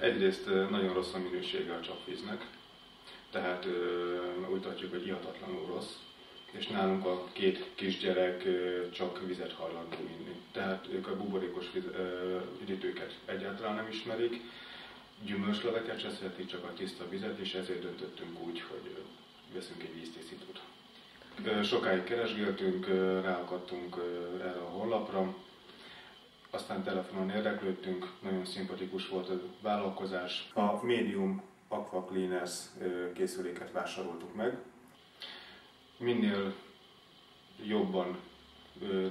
Egyrészt nagyon rossz a minősége a csapvíznek, tehát úgy tartjuk, hogy ihatatlanul rossz, és nálunk a két kisgyerek csak vizet hajlandó inni. Tehát ők a buborékos üdítőket egyáltalán nem ismerik, gyümölcsleveket se szeretik, csak a tiszta vizet, és ezért döntöttünk úgy, hogy veszünk egy víztisztítót. Sokáig keresgéltünk, ráakadtunk erre a honlapra, aztán telefonon érdeklődtünk, nagyon szimpatikus volt a vállalkozás. A Medium Aqua Cleaners készüléket vásároltuk meg. Minél jobban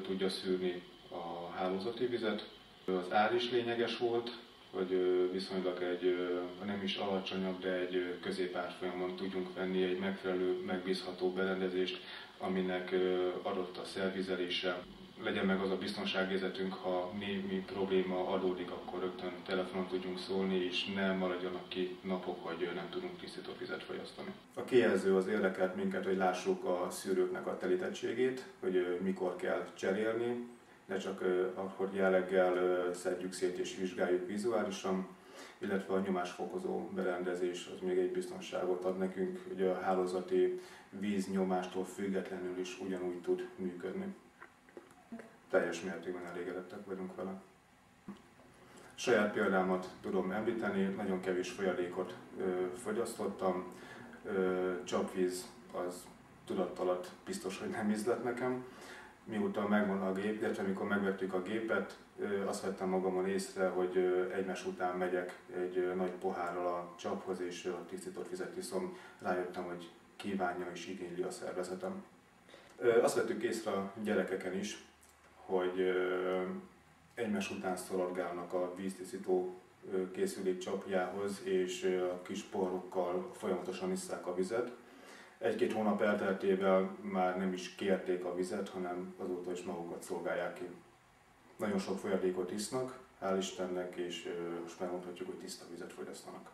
tudja szűrni a hálózati vizet. Az ár is lényeges volt, hogy viszonylag egy nem is alacsonyabb, de egy középárfolyamon tudjunk venni egy megfelelő, megbízható berendezést, aminek adott a szervizelése. Legyen meg az a biztonságérzetünk, ha némi probléma adódik, akkor rögtön telefonon tudjunk szólni, és ne maradjanak ki napok, hogy nem tudunk tisztított vizet fogyasztani. A kijelző az érdekelt minket, hogy lássuk a szűrőknek a telítettségét, hogy mikor kell cserélni, ne csak akkor jelleggel szedjük szét és vizsgáljuk vizuálisan, illetve a nyomásfokozó berendezés az még egy biztonságot ad nekünk, hogy a hálózati víznyomástól függetlenül is ugyanúgy tud működni. Teljes mértékben elégedettek vagyunk vele. Saját példámat tudom említeni, nagyon kevés folyadékot fogyasztottam, csapvíz az tudattalat biztos, hogy nem ízlett nekem. Miután megvan a gép, illetve amikor megvettük a gépet, azt vettem magamon észre, hogy egymás után megyek egy nagy pohárral a csaphoz, és a tisztított vizet iszom. Rájöttem, hogy kívánja és igényli a szervezetem. Azt vettük észre a gyerekeken is, hogy egymás után szaladgálnak a víztisztító készülék csapjához, és a kis porrokkal folyamatosan isszák a vizet. Egy-két hónap elteltével már nem is kérték a vizet, hanem azóta is magukat szolgálják ki. Nagyon sok folyadékot isznak, hál' Istennek, és most megmondhatjuk, hogy tiszta vizet fogyasztanak.